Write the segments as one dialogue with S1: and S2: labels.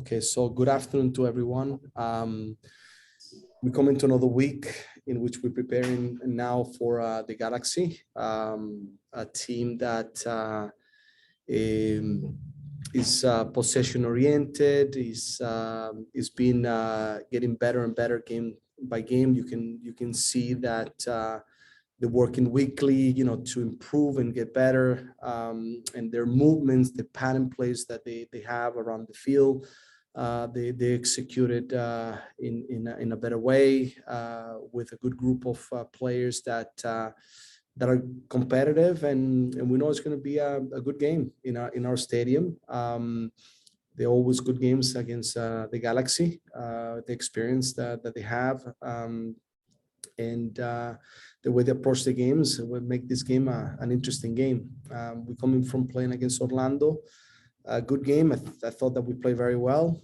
S1: Okay, so good afternoon to everyone. We come into another week in which we're preparing now for the Galaxy, a team that is possession oriented, is been getting better and better game by game. You can see that they're working weekly, to improve and get better, and their movements, the pattern plays that they have around the field. They executed in a better way with a good group of players that are competitive, and we know it's going to be a good game in our stadium. They're always good games against the Galaxy, the experience that they have, and the way they approach the games will make this game an interesting game. We're coming from playing against Orlando. A good game. I thought that we played very well.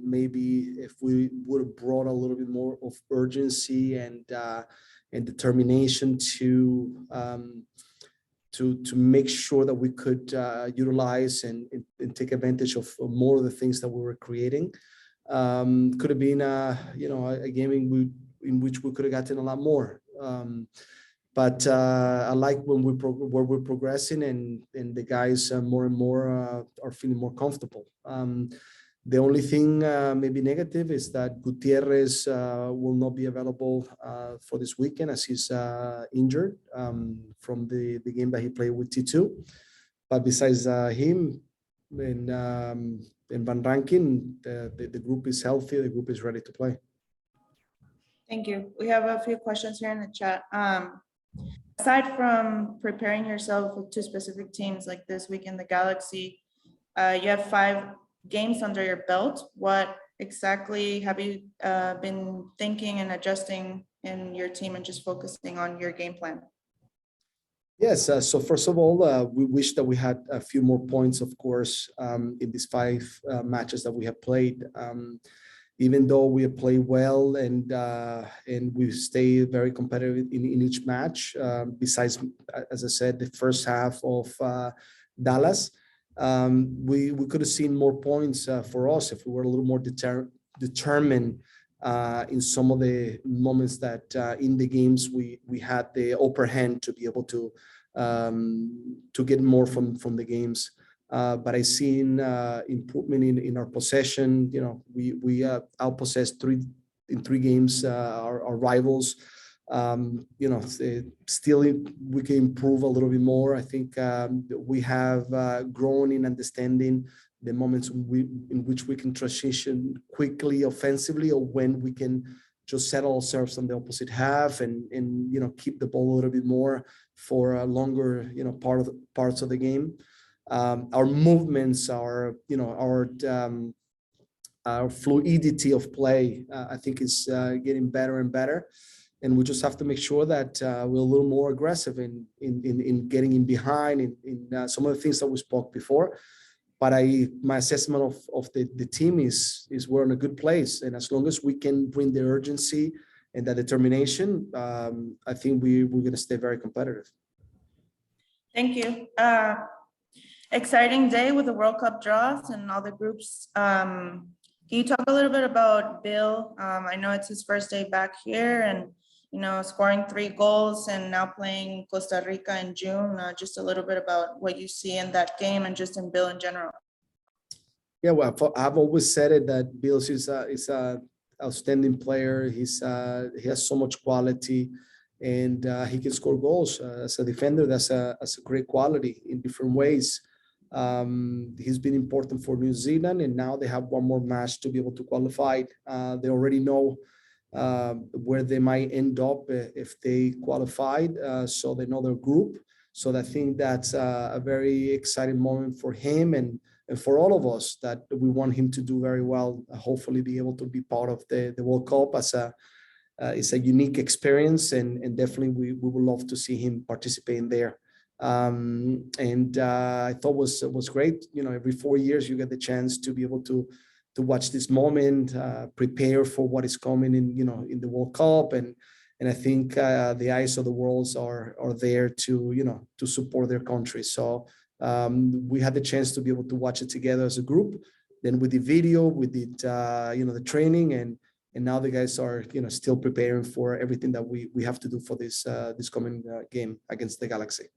S1: Maybe if we would have brought a little bit more of urgency and determination to make sure that we could utilize and take advantage of more of the things that we were creating, could have been a game in which we could have gotten a lot more. But I like when where we're progressing and the guys more and more are feeling more comfortable. The only thing maybe negative is that Gutierrez will not be available for this weekend as he's injured from the game that he played with T2. But besides him and Van Rankin, the group is healthy. The group is ready to play.
S2: Thank you. We have a few questions here in the chat. Aside from preparing yourself for two specific teams like this week in the Galaxy, you have 5 games under your belt. What exactly have you been thinking and adjusting in your team and just focusing on your game plan?
S1: Yes, so first of all, we wish that we had a few more points, of course, in these 5 matches that we have played. Even though we have played well and we stay very competitive in each match, besides, as I said, the first half of Dallas, we could have seen more points for us if we were a little more determined in some of the moments that in the games we had the upper hand to be able to get more from the games. But I seen improvement in our possession. We outpossessed 3 games our rivals. Still we can improve a little bit more. I think we have grown in understanding the moments in which we can transition quickly offensively, or when we can just settle ourselves on the opposite half and keep the ball a little bit more for a longer parts of the game. Our movements, our fluidity of play, I think is getting better and better, and we just have to make sure that we're a little more aggressive in getting in behind in some of the things that we spoke before. But my assessment of the team is we're in a good place, and as long as we can bring the urgency and the determination, I think we're going to stay very competitive.
S2: Thank you. Exciting day with the World Cup draws and all the groups. Can you talk a little bit about Bill? I know it's his first day back here, and scoring 3 goals and now playing Costa Rica in June. Just a little bit about what you see in that game and just in Bill in general.
S1: Yeah, well, I've always said it that Bill is a outstanding player. He has so much quality, and he can score goals as a defender. That's a great quality in different ways. He's been important for New Zealand, and now they have one more match to be able to qualify. They already know where they might end up if they qualified, so they know their group. So I think that's a very exciting moment for him and for all of us, that we want him to do very well, hopefully be able to be part of the World Cup. It's a unique experience, and definitely we would love to see him participating there. I thought was great. Every 4 years you get the chance to be able to watch this moment, prepare for what is coming in the World Cup, and I think the eyes of the world are there to support their country. So we had the chance to be able to watch it together as a group, Then we did video, we did the training, and now the guys are still preparing for everything that we have to do for this coming game against the Galaxy.